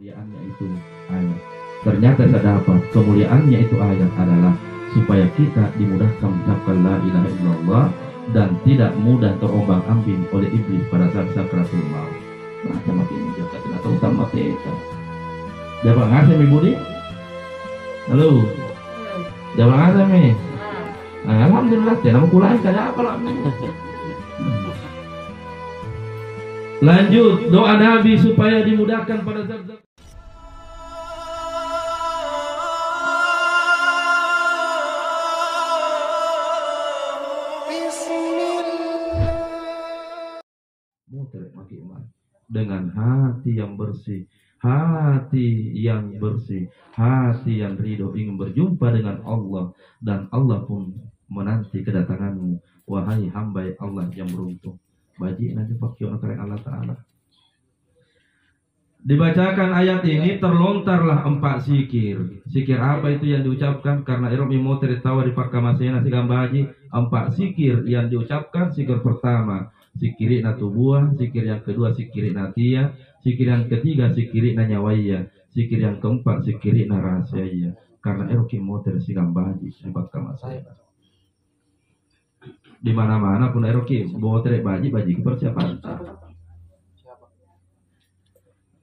kemuliaannya itu ayat. Ternyata terdapat kemuliaannya itu ayat adalah supaya kita dimudahkan mengucapkan la ilaha illallah dan tidak mudah terombang-ambing oleh iblis pada saat sakratul maut. Baca mati menjaga tidak tahu sama kita. Jawab ngasih mi Budi? Halo. Jawab ngasih mi? Alhamdulillah, jangan kulai kayak apa lah. Lanjut doa Nabi supaya dimudahkan pada zat-zat. Dengan hati yang bersih, hati yang bersih, hati yang ridho ingin berjumpa dengan Allah, dan Allah pun menanti kedatanganmu, wahai hamba Allah yang beruntung. Baji nanti pakai Allah Ta'ala. Dibacakan ayat ini terlontarlah 4 zikir. Zikir apa itu yang diucapkan? Karena Iromi Moter tawa di Pakamasena si Gambaji 4 zikir yang diucapkan. Zikir pertama zikiri natubuah, zikir yang kedua zikiri natia, zikir yang ketiga zikiri nanyawaya, zikir yang keempat zikiri narahasiaya. Karena Iromi Moter si Gambaji di Pakamasena. Di mana-mana pun Iromi Moter baji kepersiapan.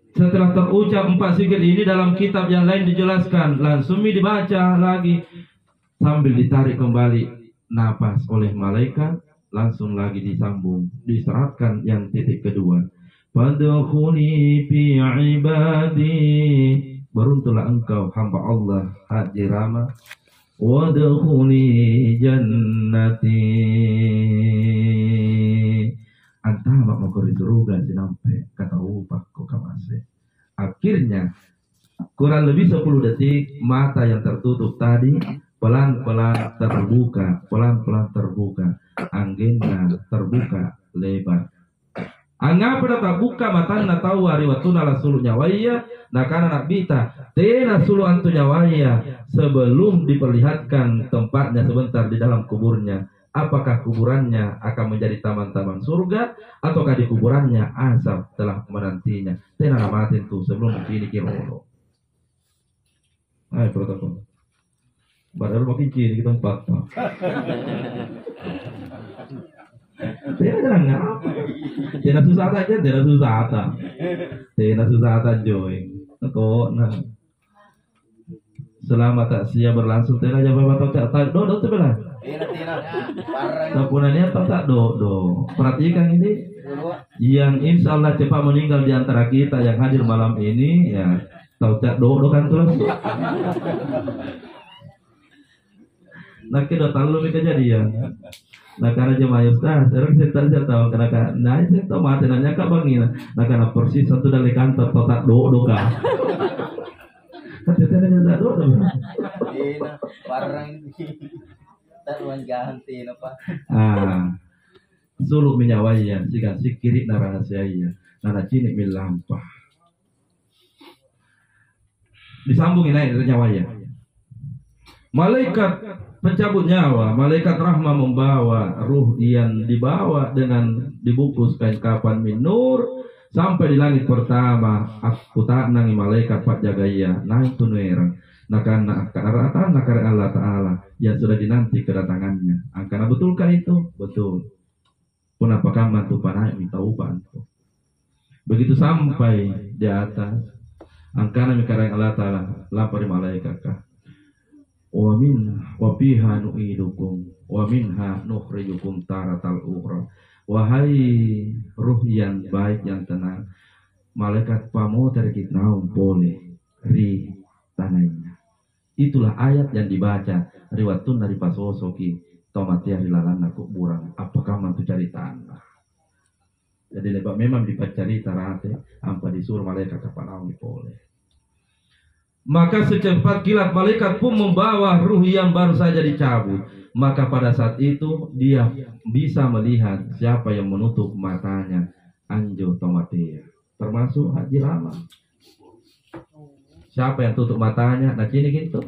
Setelah terucap 4 zikir ini dalam kitab yang lain dijelaskan, langsung dibaca lagi sambil ditarik kembali napas oleh malaikat, langsung lagi disambung, diseratkan yang titik kedua. Fadkhuli fi ibadi, beruntunglah engkau hamba Allah Haji Rama, wadkhuli jannati. Antah mak mau kori surga sinampe kata upah kok kamase. Akhirnya kurang lebih 10 detik mata yang tertutup tadi pelan-pelan terbuka, anggena terbuka lebar. Angga pada terbuka mata na tahu hari waktu nala sulu nyawaya, nakana nak bita tena sulu antu nyawaya sebelum diperlihatkan tempatnya sebentar di dalam kuburnya. Apakah kuburannya akan menjadi taman-taman surga, ataukah di kuburannya azab telah menantinya? Tena namatin tuh sebelum ini kirono. Ayo protokol. Baru makin ciri kita empat. Tena ngapa? Tena susah aja, tena susah aja join. Kok nah. Selama tak siap berlangsung tena aja bapak tak do tuh belah. Kepunannya tak do. Perhatikan ini yang insya Allah cepat meninggal di antara kita yang hadir malam ini ya tahu tak do kan terus. Nah kita tahu lebih kejadian. Nah karena jemaah Ustaz, sekarang saya tahu karena nah saya tahu mati nanya kak bang nah karena persis satu dari kantor tahu tak do kan. Kita nanya do. Iya, barang ganti apa? Suluk menyawaya, jika sikiri narahasiaya, nana cinik milampah. Disambungin naik dari nyawaya. Malaikat pencabut nyawa, malaikat rahmah membawa ruh yang dibawa dengan dibungkus kain kafan min nur sampai di langit pertama. Aku tak nangi malaikat pak jagaya naik tunerang. Nakana Allah Ta'ala yang sudah dinanti kedatangannya. Karena betulkah itu? Betul. Pun apakah mantu panai minta upah itu. Begitu sampai di atas, angkana mikara Allah Ta'ala lapari malaikatkah. Wa fiha nu'idukum wa minha nukhrijukum taratal ukhra. Wahai ruh yang baik yang tenang, malaikat pamoter kita naum boleh ri tanahnya. Itulah ayat yang dibaca riwatun dari pasosoki tomatia hilalan aku burang apakah mantu cari tanah. Jadi lebak memang dipacari tarate ampa disuruh malaikat kapanau boleh. Maka secepat kilat malaikat pun membawa ruh yang baru saja dicabut. Maka pada saat itu dia bisa melihat siapa yang menutup matanya, anjo tomatia termasuk Haji Rama. Siapa yang tutup matanya? Nah cini gitu.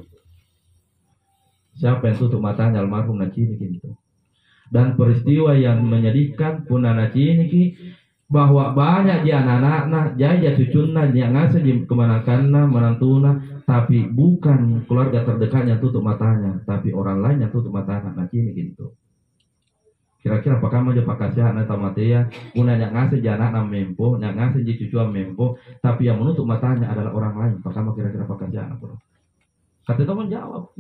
Siapa yang tutup matanya almarhum? Nah cini gitu. Dan peristiwa yang menyedihkan pun nah cini bahwa banyak dia anak-anak, jaya cucuna yang ngasih di kemanakanna, menantuna, tapi bukan keluarga terdekatnya tutup matanya, tapi orang lain yang tutup matanya. Nah ini gitu. Kira-kira apakah mau jawab kasih anak tamatia, guna yang ngasih anak nam mempo, yang ngasih di cucuan mempo, tapi yang menutup matanya adalah orang lain. Apakah mau kira-kira apa kasih anak bro? Kata itu menjawab.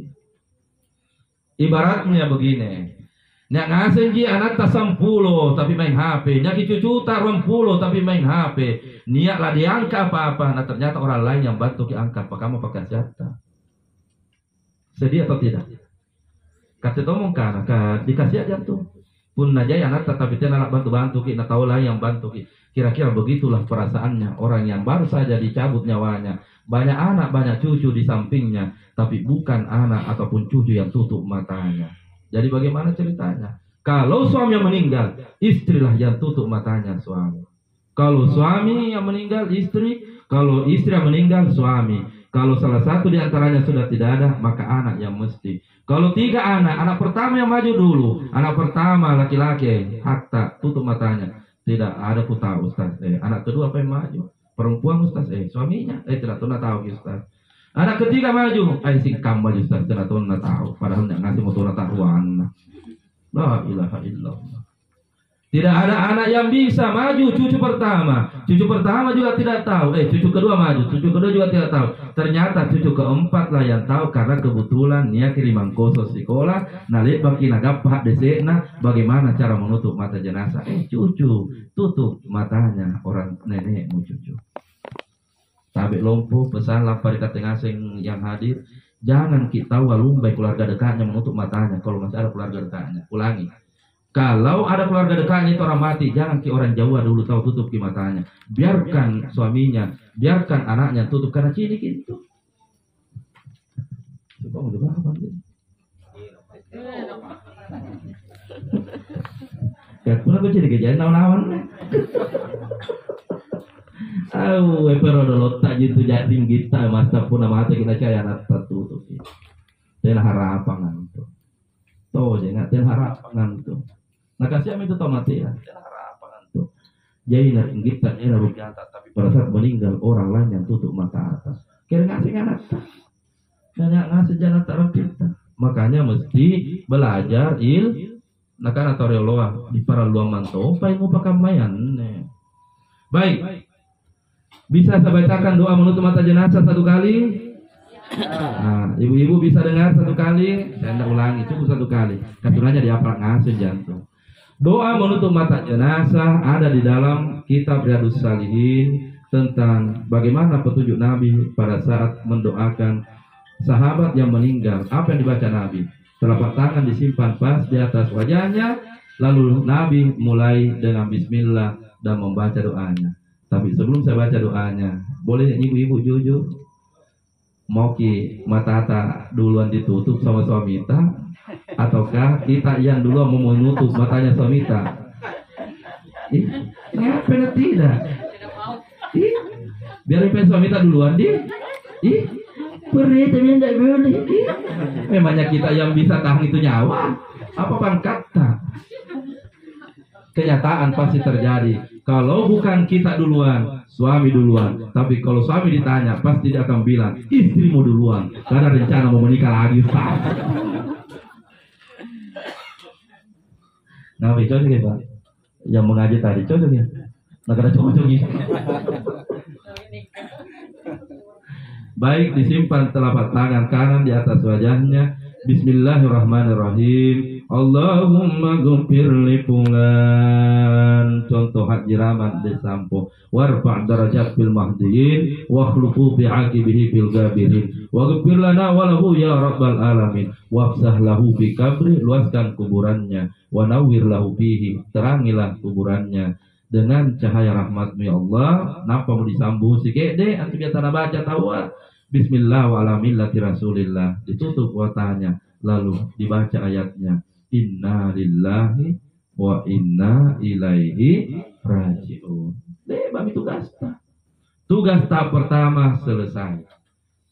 Ibaratnya begini, yang ngasih ji anak tak 10 tapi main HP, yang cucu tak 20 tapi main HP, niatlah diangkat apa-apa, nah ternyata orang lain yang bantu diangkat. Apakah mau pakai jatah? Sedih atau tidak? Kata itu mungkin dikasih aja tuh. Pun aja anak tetapi dia nak bantu-bantu kita tahu lah yang bantu kita. Kira-kira begitulah perasaannya orang yang baru saja dicabut nyawanya, banyak anak banyak cucu di sampingnya, tapi bukan anak ataupun cucu yang tutup matanya. Jadi bagaimana ceritanya? Kalau suami yang meninggal, istrilah yang tutup matanya suami. Kalau suami yang meninggal, istri. Kalau istri yang meninggal, suami. Kalau salah satu di antaranya sudah tidak ada, maka anak yang mesti. Kalau 3 anak, anak pertama yang maju dulu. Anak pertama laki-laki, hatta tutup matanya. Tidak ada ku tahu Ustaz. Anak kedua apa yang maju? Perempuan Ustaz. Suaminya. Tidak tahu Ustaz. Anak ketiga maju. Singkam maju Ustaz. Tidak tahu. Padahal yang ngasih motor taruhan. La ilaha illallah. Tidak ada anak yang bisa maju cucu pertama. Cucu pertama juga tidak tahu. Cucu kedua maju. Cucu kedua juga tidak tahu. Ternyata cucu keempat lah yang tahu karena kebetulan dia kiriman kosos sekolah. Nalik bagi nagapak desekna bagaimana cara menutup mata jenazah. Cucu tutup matanya orang nenekmu cucu. Tabik lompo pesan lapar kata ngasing yang hadir. Jangan kita walumbai keluarga dekatnya menutup matanya. Kalau masih ada keluarga dekatnya. Ulangi. Kalau ada keluarga dekatnya itu orang mati, jangan ke orang Jawa dulu tahu tutup ke matanya. Biarkan suaminya, biarkan anaknya tutup karena cini gitu. Coba mau coba apa nih? Ya pun aku jadi kejadian nawan-nawan. Pero dulu tak gitu jadi kita masa pun mata kita caya anak tertutup. Dan harapan itu. Tuh jangan dan harapan itu. Nah kasih itu tomati ya, harapan itu. Jadi nak kita ini rupiah tapi pada saat meninggal orang lain yang tutup mata atas. Kira ngasih anak, banyak ngasih jalan taruh kita. Makanya mesti belajar nak kan atau reoloa di para luang manto, pai mau pakai mayan. Baik, bisa saya bacakan doa menutup mata jenazah 1 kali. Nah, ibu-ibu bisa dengar 1 kali, saya tidak ulangi, cukup 1 kali. Katurannya diaprak ngasih jantung. Doa menutup mata jenazah ada di dalam kitab Riyadhus Shalihin tentang bagaimana petunjuk Nabi pada saat mendoakan sahabat yang meninggal. Apa yang dibaca Nabi? Telapak tangan disimpan pas di atas wajahnya, lalu Nabi mulai dengan bismillah dan membaca doanya. Tapi sebelum saya baca doanya, boleh ibu-ibu jujur? Mau ki mata duluan ditutup sama suami kita, ataukah kita yang dulu mau menutup matanya suami kita? Kenapa tidak? Biar suami kita duluan dia. Perih tapi tidak boleh. Memangnya kita yang bisa tahan itu nyawa. Apa pangkatnya? Kenyataan pasti terjadi. Kalau bukan kita duluan, suami duluan. Tapi kalau suami ditanya, pasti dia akan bilang, istrimu duluan. Karena rencana mau menikah lagi. Nah, cocok ya Pak? Yang mengaji tadi cocok ya? Negara cocok ya? Baik, disimpan telapak tangan kanan di atas wajahnya. Bismillahirrahmanirrahim. Allahumma ghfir li fulan. Contoh Haji Rahmat Desampo. Warfa' darajat fil mahdiin wa khlufu bi aqibihi fil gabirin. Wa ghfir lana wa lahu ya rabbal alamin. Wafsah lahu bi kabri, luaskan kuburannya. Wa nawwir lahu fihi, terangilah kuburannya dengan cahaya rahmat-Mu ya Allah. Napa mau disambung sikit deh antum biasa baca tahu. Bismillah wa ala millati Rasulillah. Ditutup watanya, lalu dibaca ayatnya. Inna lillahi wa inna ilaihi raji'un. Bami tugas tak. Tugas tahap pertama selesai.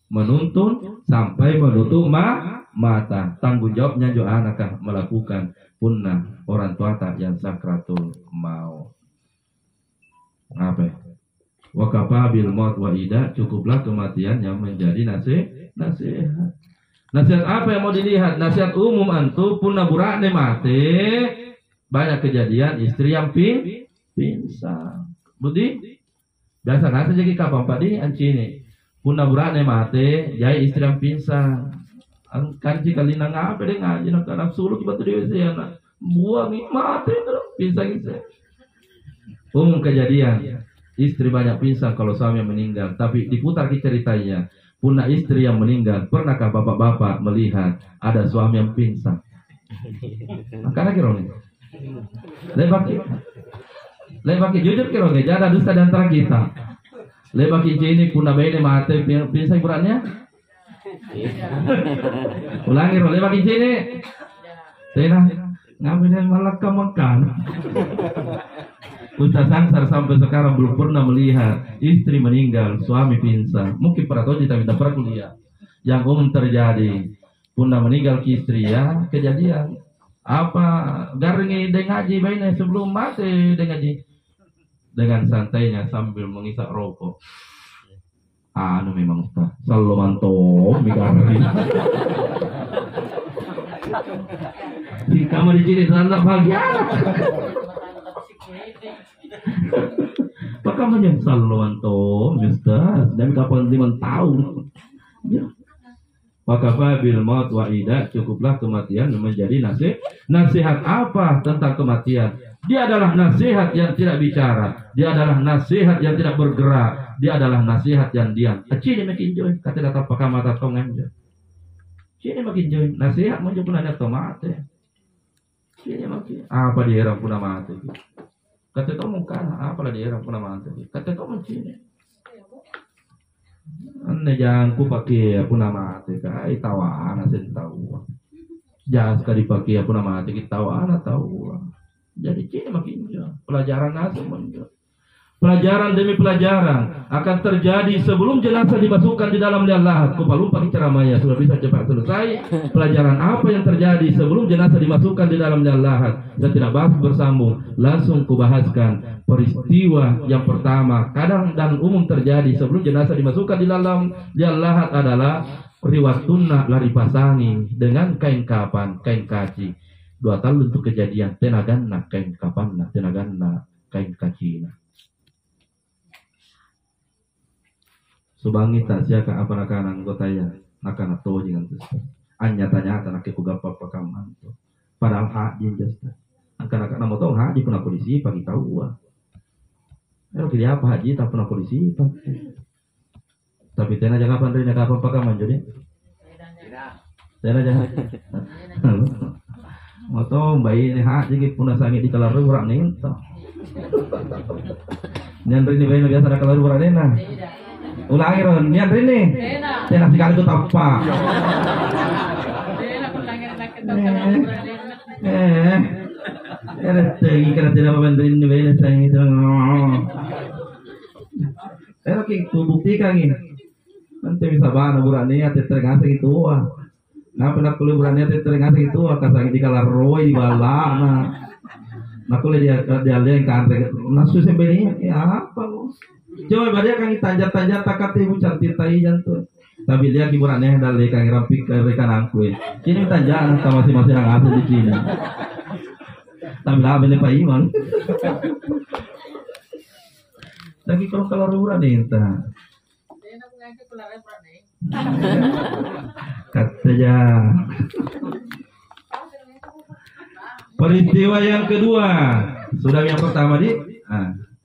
Menuntun sampai menutup mata. Tanggung jawabnya jo anakah melakukan punah orang tua tak yang sakratul maut. Apa? Wa kafa bil maut wa ida, cukuplah kematian yang menjadi nasihat. Nasihat apa yang mau dilihat? Nasihat umum antu punna burane mate. Banyak kejadian istri yang pingsan. Budi biasa nasi jadi kapang padi ancini. Punna burane mate, jai istri yang pingsan. Kanji kalina ngape deh ngaji nak anak suluh kibat dewe sana. Buang mate terus pingsan itu. Umum kejadian. Istri banyak pingsan kalau suami meninggal, tapi diputar ceritanya. Punna istri yang meninggal, pernahkah bapak-bapak melihat ada suami yang pingsan? Makanya kira nih. Lebaki jujur kira nih, jangan dusta di antara kita. Lebaki ini punna bene mate pingsan beratnya. Ulangi roh, lebaki ini. Saya ngambilin malah makan. Ustaz Sangsar sampai sekarang belum pernah melihat istri meninggal, suami pingsan. Mungkin pernah tahu tapi tidak pernah kuliah. Yang umum terjadi, punna meninggal ke istri ya, kejadian. Apa garingi dengaji baiknya sebelum mati dengaji. Dengan santainya sambil mengisap rokok. Anu memang Ustaz, selalu mantap mikari. Di kamar di sini sangat bahagia. Maka menyesal loanto, Ustaz, dan kapan liman tahun. Ya. Maka bil maut wa ida, cukuplah kematian menjadi nasihat apa tentang kematian? Dia adalah nasihat yang tidak bicara. Dia adalah nasihat yang tidak bergerak. Dia adalah nasihat yang diam. Cini makin joy, kata datang pakai mata tongan je. Cini makin joy, nasihat menjadi punanya tomate. Cini makin apa dia orang punah mati. Kata kau mungkin apalah dia orang punah mati. Kata kau mencini. Ane jangan ku pakai punah mati. Kai tawana sen tahu. Jangan sekali pakai punah mati kita tawana tahu. Jadi cini makin joy. Pelajaran nasi menjoy. Pelajaran demi pelajaran akan terjadi sebelum jenazah dimasukkan di dalam liang lahat. Kupa lupa ceramahnya sudah bisa cepat selesai. Pelajaran apa yang terjadi sebelum jenazah dimasukkan di dalam liang lahat? Saya tidak bahas bersambung. Langsung kubahaskan peristiwa yang pertama. Kadang dan umum terjadi sebelum jenazah dimasukkan di dalam liang lahat adalah riwatuna lari pasangi dengan kain kapan, kain kaci. 2 tahun untuk kejadian tenagana kain kapan, tenagana kain kaci. Subangi tak siaka apa nakanan kota ya nakana to jangan tuh anya tanya akan aku gapa pakaman tuh padahal hak jinjas akan nama tahu haji pernah polisi pagi tahu kalau dia apa haji tak pernah polisi tapi tena jangan pandai nak apa pakaman jadi tena jangan mau tahu bayi ini haji kita pernah sangat di kelar orang nih nyandri ini bayi biasa ada kelar orang nih nah ulangi Ron, niat ini. Tena sekali itu tampak. Tinggi karena tidak memberi ini bela tinggi itu. Oke, buktikan ini. Nanti bisa bahan burani atau tergantung itu. Ngapa nak kulit burani atau tergantung itu? Kasang jika laroi di bawah. Nak kulit dia yang kantor. Nasu sembelnya apa? Coba badia kang tanjat-tanjat takat ibu cantik tai jantung. Tapi dia hiburannya dari kang rampik ke rekan angkue. Kini tanjat sama masing-masing yang ada di sini. Tapi lah beli Pak Iman. Lagi kalau ruran nih entah. Katanya. Peristiwa yang kedua. Sudah yang pertama di.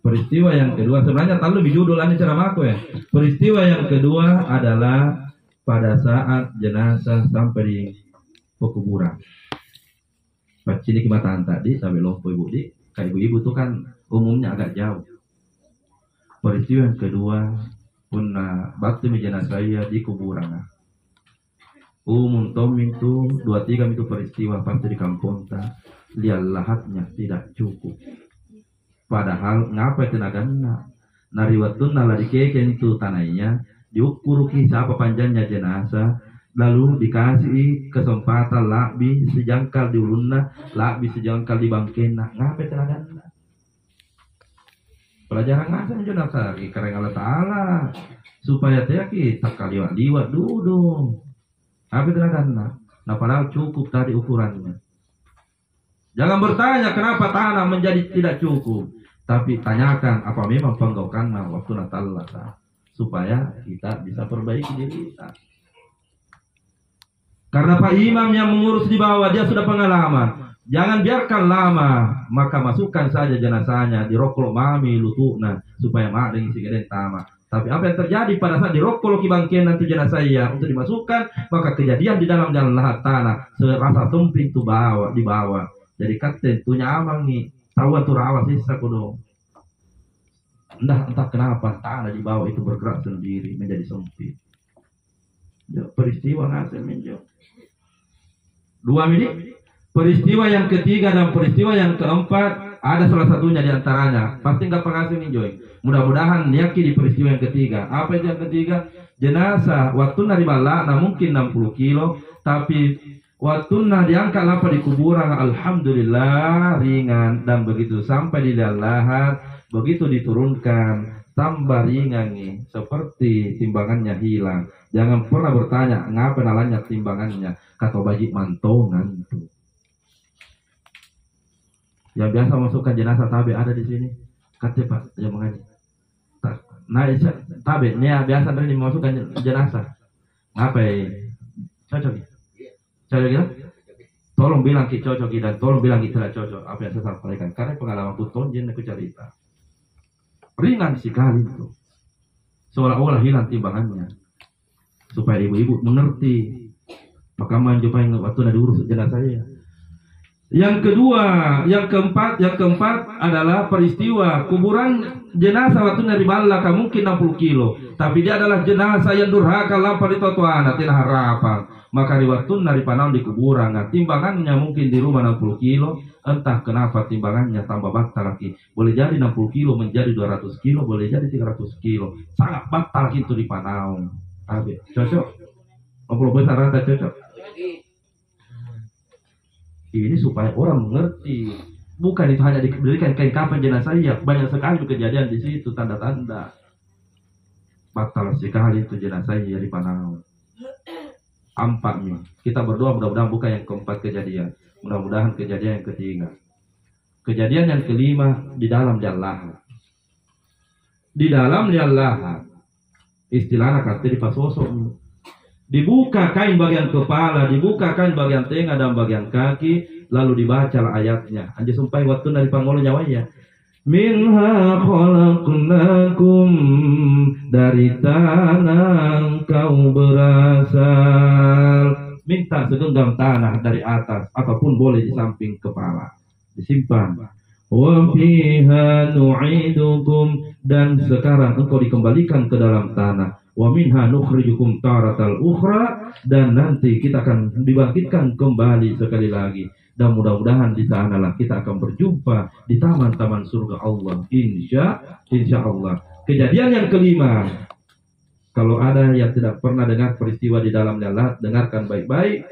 Peristiwa yang kedua sebenarnya tak lebih judul ini ceramahku ya. Peristiwa yang kedua adalah pada saat jenazah sampai di pekuburan. Pacini kemataan tadi sampai lompo ibu di, kayak ibu-ibu itu kan umumnya agak jauh. Peristiwa yang kedua punna bakti jenazah saya di kuburan. Umum tom itu 2-3 itu peristiwa pasti di kampung tak lihat lahatnya tidak cukup. Padahal ngapa tenagana nariwatun nala dikeken itu tanahnya diukur siapa panjangnya jenazah lalu dikasih kesempatan lakbi sejangkal di ulunna lakbi sejangkal di bangkena ngapa tenagana pelajaran ngasih menjadi kari karena Allah Taala supaya kita kaliwat dudung. Apa itu karena? Nah padahal cukup tadi ukurannya. Jangan bertanya kenapa tanah menjadi tidak cukup, tapi tanyakan apa memang penggaukannya waktu Natal supaya kita bisa perbaiki diri kita. Karena Pak Imam yang mengurus di bawah dia sudah pengalaman. Jangan biarkan lama, maka masukkan saja jenazahnya di rokok mami lutukna supaya mak dengan sigeden tama. Tapi apa yang terjadi pada saat dirokok kibangkian nanti jenazah ya untuk dimasukkan, maka kejadian di dalam jalan lahat tanah serasa tumping tu bawah di bawah. Jadi katen tunya amang nih tahu tu rawa sisa kudo. Entah kenapa tanah di bawah itu bergerak sendiri menjadi sempit. Ya, peristiwa ngasih menjauh. 2 menit. Peristiwa yang ketiga dan peristiwa yang keempat ada salah satunya di antaranya. Pasti nggak pengasih ninjoy. Mudah-mudahan yakin di peristiwa yang ketiga. Apa itu yang ketiga? Jenazah waktu nari bala, nah mungkin 60 kilo, tapi waktu diangkat lapa di kuburan, alhamdulillah ringan dan begitu sampai di lahat, begitu diturunkan tambah ringan nih, seperti timbangannya hilang. Jangan pernah bertanya ngapa nalanya timbangannya, kata bajik mantongan itu. Yang biasa masukkan jenazah tabe ada di sini. Kata Pak, yang mengaji. Nah, tabe ini biasa dari dimasukkan jenazah. Ngapa ya? Cocok ya? Cocok ya? Tolong bilang kita cocok dan tolong bilang kita tidak cocok. Apa yang saya sampaikan? Karena pengalaman puton jen aku cerita. Ringan sekali itu. Seolah-olah hilang timbangannya. Supaya ibu-ibu mengerti. Maka menjumpai waktu ada diurus jenazah saya. Yang kedua, yang keempat adalah peristiwa kuburan jenazah waktu dari Balaka mungkin 60 kilo, tapi dia adalah jenazah yang durhaka lampar di totoana tidak harapan. Maka di waktu dari panau di kuburan, timbangannya mungkin di rumah 60 kilo, entah kenapa timbangannya tambah batal lagi. Boleh jadi 60 kilo menjadi 200 kilo, boleh jadi 300 kilo. Sangat batal itu di panau. Cocok? 60 besar rata cocok? Ini supaya orang mengerti, bukan itu hanya diberikan kain kapan jenazah ya, banyak sekali kejadian di situ tanda-tanda batal sekali itu jenazah ya di Panau. 4 nih, kita berdoa mudah-mudahan bukan yang keempat kejadian, mudah-mudahan kejadian yang ketiga. Kejadian yang kelima di dalam jalan, istilahnya kata di pasosok. Dibuka kain bagian kepala, dibuka kain bagian tengah dan bagian kaki, lalu dibaca ayatnya. Anjir sampai waktu dari pangolo nyawanya. Minha khalaqnakum, dari tanah kau berasal. Minta segenggam tanah dari atas, ataupun boleh di samping kepala. Disimpan. Wa fiha nu'idukum, dan sekarang engkau dikembalikan ke dalam tanah. Wa minha nukhrijukum taratal ukhra, dan nanti kita akan dibangkitkan kembali sekali lagi, dan mudah-mudahan di sanalah kita akan berjumpa di taman-taman surga Allah insya Allah. Kejadian yang kelima, kalau ada yang tidak pernah dengar peristiwa di dalam jalat, dengarkan baik-baik.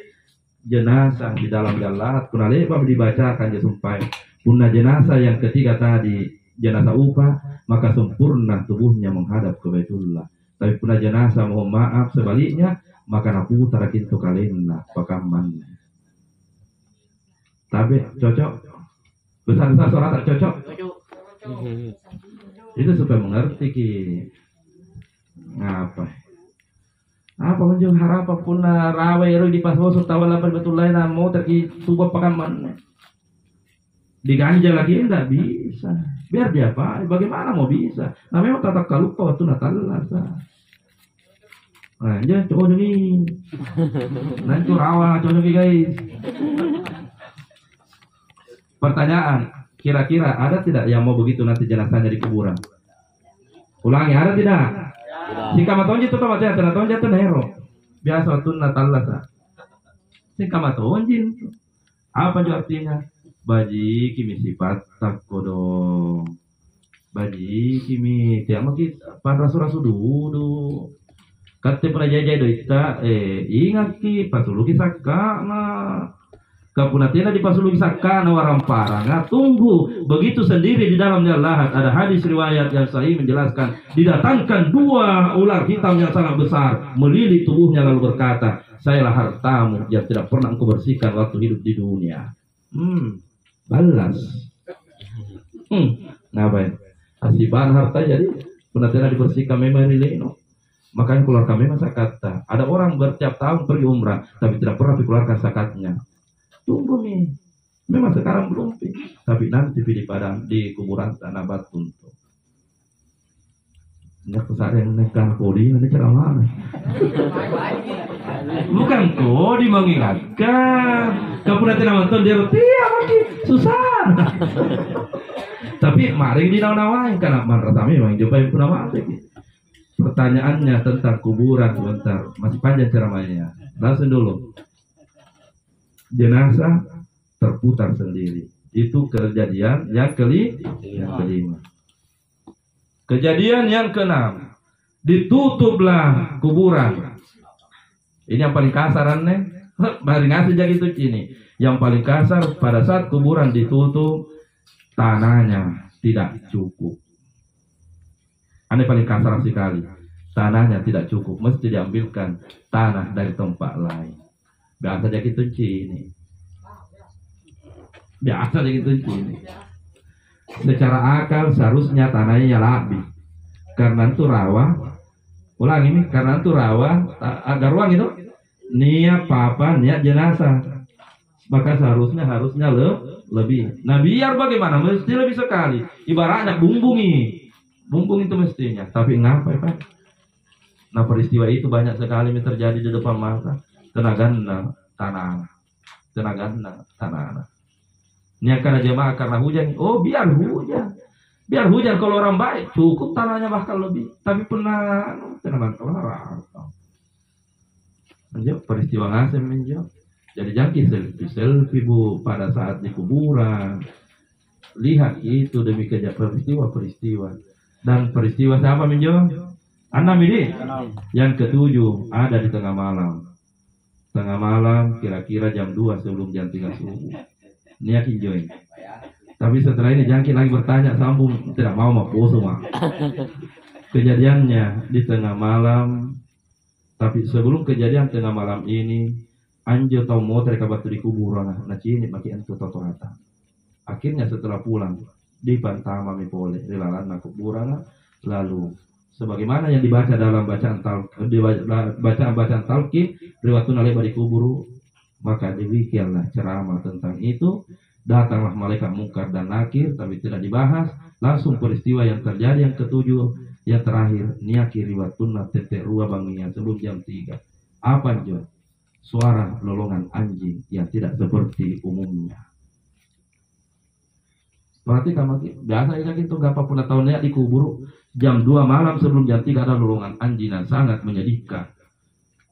Jenazah di dalam jalat kuna lepa dibacakan ya sampai punah jenazah yang ketiga tadi jenazah upah, maka sempurna tubuhnya menghadap ke Baitullah. Tapi punah jenazah mohon maaf sebaliknya, maka naputar kintu kalena pakaman. Tapi cocok, besar-besar suara tak cocok. Itu supaya mengerti ki. Ngapa? Apa menjung harapan punah rawa ero di pasoso tawala Baitullah na mau terki tubuh pakaman. Diganjal lagi enggak bisa. Biar dia apa? Bagaimana mau bisa? Nah memang tata kalupa waktu Natal lah. Nah, jangan cocok nih. Nanti rawa cocok guys. Pertanyaan, kira-kira ada tidak yang mau begitu nanti jenazahnya di kuburan? Ulangi, ada tidak? Singkat matonji itu tahu tidak? Matonji itu nero. Biasa waktu Natal lah. Singkat matonji. Apa juga artinya? Baji kimi sifat takodong. Baji kimi tiap maki pan rasu-rasu dulu. Kata pernah jajah doita ingat ki patulu ki sakana Kapunatina dipasului sakana waramparanga. Tunggu, begitu sendiri di dalamnya lahat. Ada hadis riwayat yang sahih menjelaskan, didatangkan 2 ular hitam yang sangat besar, melilit tubuhnya lalu berkata, sayalah hartamu yang tidak pernah engkau bersihkan waktu hidup di dunia. Balas. Ngapain? Asiban harta jadi punatina dibersihkan memang nilai. Makanya keluarkan memang zakat. Ada orang bertiap tahun pergi umrah, tapi tidak pernah dikeluarkan zakatnya. Tunggu nih, memang sekarang belum, tapi nanti di padang di kuburan tanah batu tuh. Nggak kesadaran nekah kodi nanti cara mana? Bukan kodi mengingatkan. Kapunatina nonton dia lagi susah. Tapi mari dinaw-nawain karena manratami memang jumpai punama lagi. Pertanyaannya tentang kuburan sebentar, masih panjang ceramahnya. Langsung dulu. Jenazah terputar sendiri. Itu kejadian yang kelima. Kejadian yang keenam, ditutuplah kuburan. Ini yang paling kasar aneh. Mari ngasih jadi itu ini. Yang paling kasar pada saat kuburan ditutup, tanahnya tidak cukup. Aneh paling kasar sekali. Tanahnya tidak cukup, mesti diambilkan tanah dari tempat lain. Biasa jadi itu ini. Biasa jadi itu ini. Secara akal seharusnya tanahnya lebih. Karena itu rawa. Ulang ini, karena itu rawa. Agar ruang itu niat papan, niat jenazah. Maka seharusnya lebih. Nah biar bagaimana? Mesti lebih sekali. Ibaratnya bumbungi. Bumbung itu mestinya. Tapi ngapa Pak? Nah peristiwa itu banyak sekali terjadi di depan mata. Tenagana tanah. Ini akan jemaah karena hujan. Oh biar hujan. Biar hujan kalau orang baik cukup tanahnya bahkan lebih. Tapi pernah kelar. Menjawab peristiwa ngasem menjawab. Jadi jangki selfie bu pada saat di kuburan. Lihat itu demi peristiwa. Dan peristiwa siapa menjawab? 6 ini. Yang ke-7 ada di tengah malam. Tengah malam kira-kira jam 2 sebelum jam 3 subuh. Niat enjoy. Tapi setelah ini jangki lagi bertanya sambung tidak mau maposo mah. Kejadiannya di tengah malam. Tapi sebelum kejadian tengah malam ini, anjo tau mau mereka batu di kuburan. Nah ini pakai entu totorata. Akhirnya setelah pulang di pantama mi pole di lalana kuburan lalu. Sebagaimana yang dibaca dalam bacaan talqin riwayatun alaihi di kuburu, maka demikianlah ceramah tentang itu. Datanglah malaikat mungkar dan nakir, tapi tidak dibahas. Langsung peristiwa yang terjadi yang ke-7, yang terakhir niaki riwayatun tetek rua banginya sebelum jam 3. Apa Jo? Suara lolongan anjing yang tidak seperti umumnya. Berarti kamu biasa ya gitu, gak apa pun tahunnya dikubur jam 2 malam sebelum jam 3 ada lolongan anjing yang sangat menyedihkan.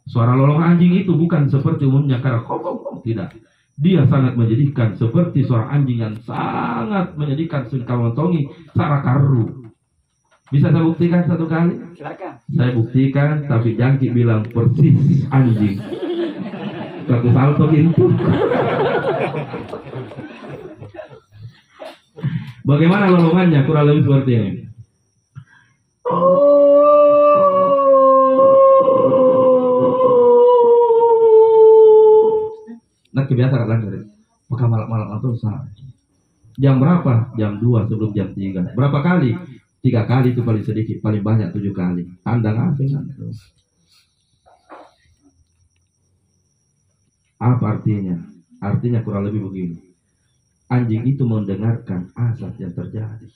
Suara lolongan anjing itu bukan seperti umumnya karena kok tidak. Dia sangat menyedihkan seperti suara anjing yang sangat menyedihkan sungkawantongi sarakaru. Bisa saya buktikan satu kali? Silakan. Saya buktikan, tapi jangki bilang persis anjing. Satu salto gitu. Bagaimana lolongannya? Kurang lebih seperti ini. Nah kebiasaan kan dari maka malam atau saat jam berapa? Jam 2 sebelum jam 3. Berapa kali? 3 kali itu paling sedikit, paling banyak 7 kali. Tandang asing kan itu. Apa artinya? Artinya kurang lebih begini. Anjing itu mendengarkan azab yang terjadi.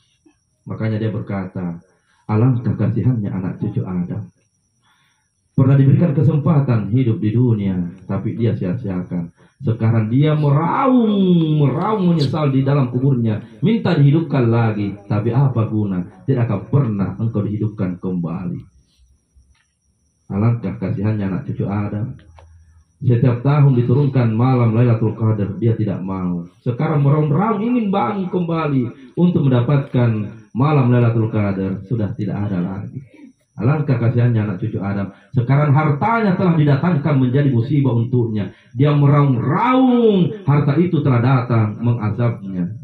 Makanya dia berkata, alangkah kasihannya anak cucu Adam. Pernah diberikan kesempatan hidup di dunia, tapi dia sia-siakan. Sekarang dia meraung menyesal di dalam kuburnya, minta dihidupkan lagi. Tapi apa guna? Tidak akan pernah engkau dihidupkan kembali. Alangkah kasihannya anak cucu Adam. Setiap tahun diturunkan malam Lailatul Qadar, dia tidak mau. Sekarang meraung-raung ingin bangun kembali untuk mendapatkan malam Lailatul Qadar, sudah tidak ada lagi. Alangkah kasihannya anak cucu Adam. Sekarang hartanya telah didatangkan menjadi musibah untuknya. Dia meraung-raung, harta itu telah datang mengazabnya.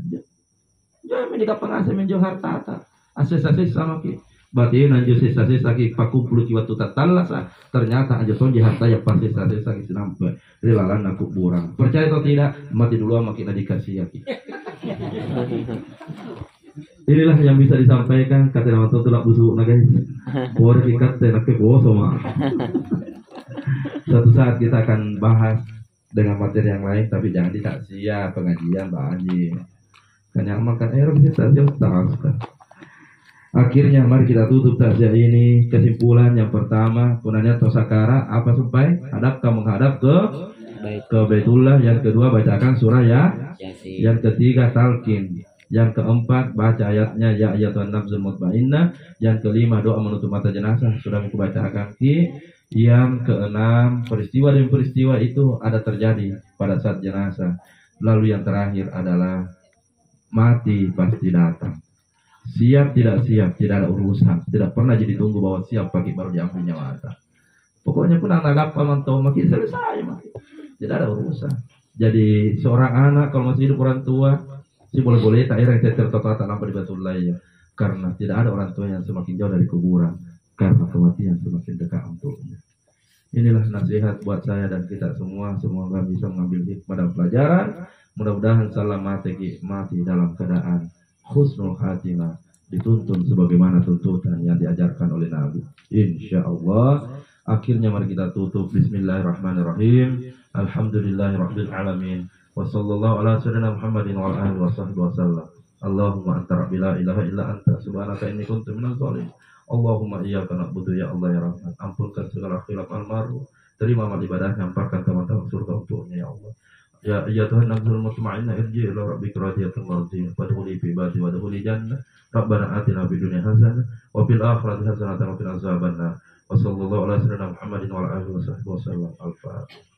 Jangan menikah pengasih menjual harta. Ases-ases sama ki. Berarti nanti sisa-sisa ki pakumpul ki waktu tatallas. Ternyata aja sonji harta yang pasti sisa-sisa ki sampai rilalan aku kurang. Percaya atau tidak? Mati dulu sama kita dikasih ya ki. Inilah yang bisa disampaikan kata nama tuh tulak busuk na guys. Boleh dikata nak boso mah. Suatu saat kita akan bahas dengan materi yang lain, tapi jangan ditaksia pengajian Mbak Anji. Karena makan air bisa saja tahu. Akhirnya mari kita tutup takziah ini. Kesimpulan yang pertama, kunanya tosakara apa supaya hadap kamu menghadap ke Baitullah. Yang kedua bacakan surah Yasin. Yang ketiga talqin. Yang keempat baca ayatnya ya ayyatuhan nafsul mutmainnah. Yang kelima doa menutup mata jenazah sudah aku bacakan ki. Yang keenam peristiwa demi peristiwa itu ada terjadi pada saat jenazah. Lalu yang terakhir adalah mati pasti datang. Siap tidak ada urusan. Tidak pernah jadi tunggu bahwa siap pagi baru diambil nyawa. Pokoknya pun anak apa mantau makin selesai makin. Tidak ada urusan. Jadi seorang anak kalau masih hidup orang tua si boleh-boleh tak era teter tak nampak di Baitullah ya. Karena tidak ada orang tua yang semakin jauh dari kuburan. Karena kematian semakin dekat untuknya. Inilah nasihat buat saya dan kita semua. Semoga bisa mengambil hikmah dan pelajaran. Mudah-mudahan salam mati dalam keadaan husnul khatimah, dituntun sebagaimana tuntutan yang diajarkan oleh Nabi. Insya Allah. Akhirnya mari kita tutup. Bismillahirrahmanirrahim. Alhamdulillahirabbil alamin. Wassallallahu ala sayyidina Muhammadin wa ala alihi wasallam. Allahumma anta rabbi la ilaha illa anta subhanaka inni kuntu minaz zalimin. Allahumma iyyaka na'budu ya Allah ya Rahman. Ampunkan segala khilaf al-maru. Terima amal ibadah, nyamparkan teman-teman surga untuknya ya Allah. Ya Tuhan nafsul mutmainnah irji ila rabbika radiyatan mardiyah fadkhuli fi ibadi wadkhuli jannah. Rabbana atina fid dunya hasanah wa fil akhirati hasanah wa qina azabannar. Wa sallallahu ala sayyidina Muhammadin wa ala alihi wasallam. Al-Fatihah.